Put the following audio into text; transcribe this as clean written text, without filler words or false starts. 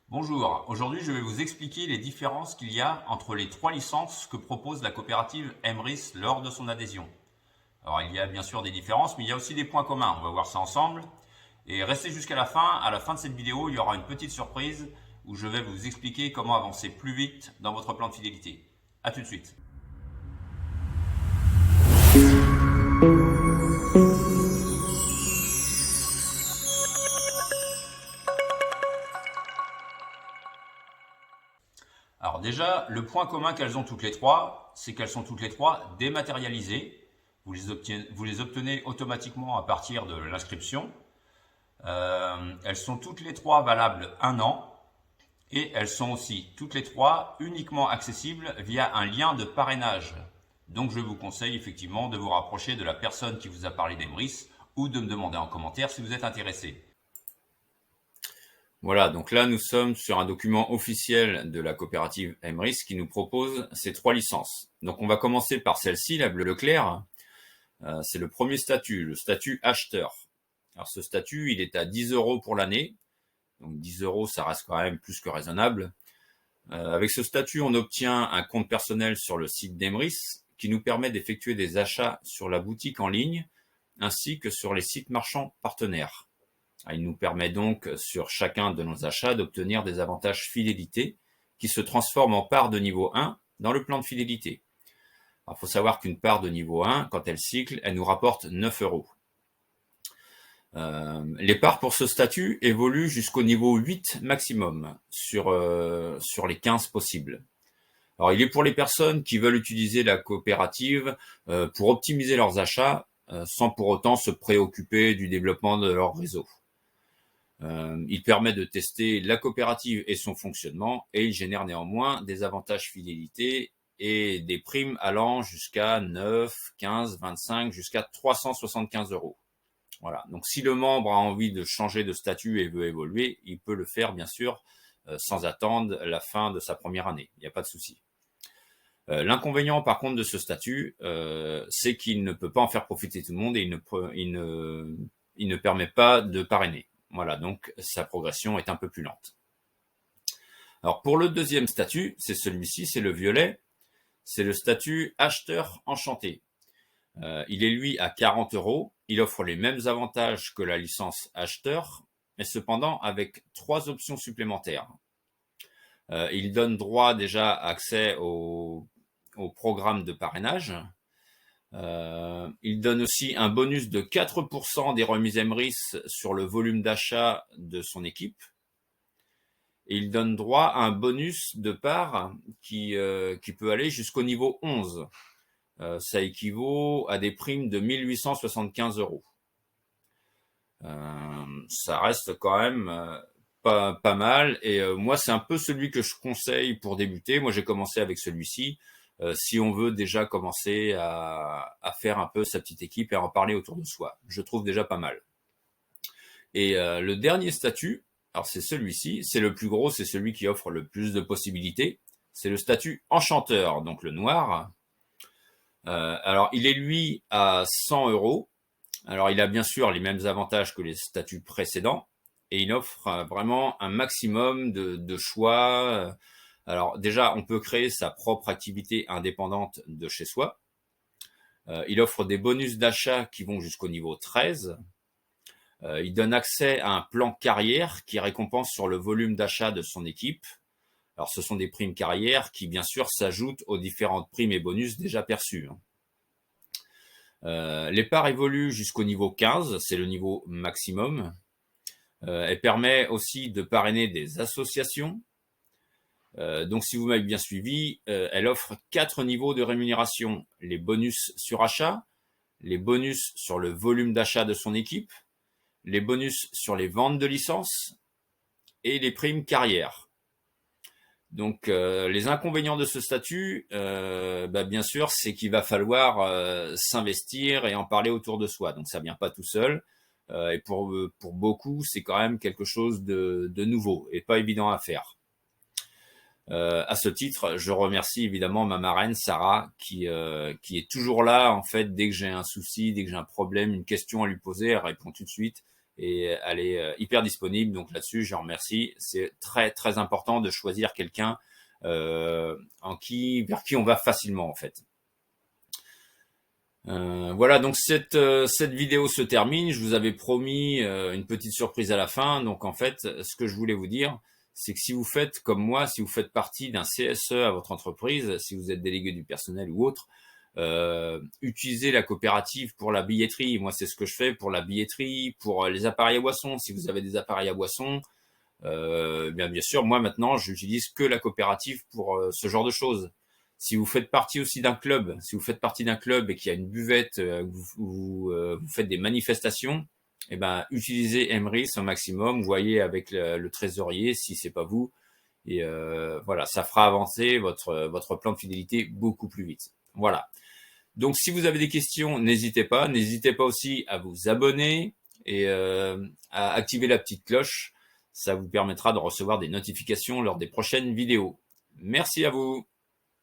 Bonjour, aujourd'hui je vais vous expliquer les différences qu'il y a entre les trois licences que propose la coopérative Emrys lors de son adhésion. Alors il y a bien sûr des différences, mais il y a aussi des points communs, on va voir ça ensemble. Et restez jusqu'à la fin, à la fin de cette vidéo, il y aura une petite surprise où je vais vous expliquer comment avancer plus vite dans votre plan de fidélité. A tout de suite. Alors déjà, le point commun qu'elles ont toutes les trois, c'est qu'elles sont toutes les trois dématérialisées. Vous les obtenez automatiquement à partir de l'inscription. Elles sont toutes les trois valables 1 an et elles sont aussi toutes les trois uniquement accessibles via un lien de parrainage. Donc je vous conseille effectivement de vous rapprocher de la personne qui vous a parlé d'Emrys ou de me demander en commentaire si vous êtes intéressé. Voilà, donc là nous sommes sur un document officiel de la coopérative Emrys qui nous propose ces trois licences. Donc on va commencer par celle-ci, la bleu clair. C'est le premier statut, le statut acheteur. Alors ce statut, il est à 10 € pour l'année. Donc 10 €, ça reste quand même plus que raisonnable. Avec ce statut, on obtient un compte personnel sur le site d'Emrys qui nous permet d'effectuer des achats sur la boutique en ligne ainsi que sur les sites marchands partenaires. Il nous permet donc sur chacun de nos achats d'obtenir des avantages fidélité qui se transforment en part de niveau 1 dans le plan de fidélité. Il faut savoir qu'une part de niveau 1, quand elle cycle, elle nous rapporte 9 €. Les parts pour ce statut évoluent jusqu'au niveau 8 maximum sur les 15 possibles. Alors, il est pour les personnes qui veulent utiliser la coopérative pour optimiser leurs achats sans pour autant se préoccuper du développement de leur réseau. Il permet de tester la coopérative et son fonctionnement et il génère néanmoins des avantages fidélité et des primes allant jusqu'à 9, 15, 25, jusqu'à 375 €. Voilà. Donc, si le membre a envie de changer de statut et veut évoluer, il peut le faire, bien sûr, sans attendre la fin de sa première année. Il n'y a pas de souci. L'inconvénient, par contre, de ce statut, c'est qu'il ne peut pas en faire profiter tout le monde et il ne permet pas de parrainer. Voilà. Donc, sa progression est un peu plus lente. Alors, pour le deuxième statut, c'est celui-ci, c'est le violet. C'est le statut acheteur enchanté. Il est lui à 40 €. Il offre les mêmes avantages que la licence acheteur, mais cependant avec 3 options supplémentaires. Il donne droit déjà accès au programme de parrainage. Il donne aussi un bonus de 4% des remises Emrys sur le volume d'achat de son équipe. Et il donne droit à un bonus de part qui peut aller jusqu'au niveau 11. Ça équivaut à des primes de 1 875 €. Ça reste quand même pas mal. Et moi, c'est un peu celui que je conseille pour débuter. Moi, j'ai commencé avec celui-ci. Si on veut déjà commencer à faire un peu sa petite équipe et à en parler autour de soi, je trouve déjà pas mal. Et le dernier statut, alors c'est celui-ci, c'est le plus gros, c'est celui qui offre le plus de possibilités. C'est le statut enchanteur, donc le noir. Alors, il est lui à 100 €. Alors, il a bien sûr les mêmes avantages que les statuts précédents et il offre vraiment un maximum de choix. Alors, déjà, on peut créer sa propre activité indépendante de chez soi. Il offre des bonus d'achat qui vont jusqu'au niveau 13. Il donne accès à un plan carrière qui récompense sur le volume d'achat de son équipe. Alors, ce sont des primes carrière qui, bien sûr, s'ajoutent aux différentes primes et bonus déjà perçus. Les parts évoluent jusqu'au niveau 15, c'est le niveau maximum. Elle permet aussi de parrainer des associations. Donc, si vous m'avez bien suivi, elle offre 4 niveaux de rémunération. Les bonus sur achat, les bonus sur le volume d'achat de son équipe, les bonus sur les ventes de licences et les primes carrière. Donc, les inconvénients de ce statut, bien sûr, c'est qu'il va falloir s'investir et en parler autour de soi. Donc, ça vient pas tout seul. Et pour beaucoup, c'est quand même quelque chose de nouveau et pas évident à faire. À ce titre, je remercie évidemment ma marraine Sarah qui est toujours là en fait dès que j'ai un souci, dès que j'ai un problème, une question à lui poser, elle répond tout de suite et elle est hyper disponible. Donc là-dessus, je remercie. C'est très très important de choisir quelqu'un vers qui on va facilement en fait. Voilà, donc cette vidéo se termine. Je vous avais promis une petite surprise à la fin. Donc en fait, ce que je voulais vous dire, c'est que si vous faites comme moi, si vous faites partie d'un CSE à votre entreprise, si vous êtes délégué du personnel ou autre, utilisez la coopérative pour la billetterie. Moi, c'est ce que je fais pour la billetterie, pour les appareils à boissons. Si vous avez des appareils à boissons, bien sûr, moi maintenant, j'utilise que la coopérative pour ce genre de choses. Si vous faites partie aussi d'un club, si vous faites partie d'un club et qu'il y a une buvette, vous faites des manifestations, eh ben utilisez Emrys au maximum. Vous voyez avec le trésorier si c'est pas vous, et voilà, ça fera avancer votre plan de fidélité beaucoup plus vite. Voilà. Donc si vous avez des questions, n'hésitez pas. N'hésitez pas aussi à vous abonner et à activer la petite cloche. Ça vous permettra de recevoir des notifications lors des prochaines vidéos. Merci à vous.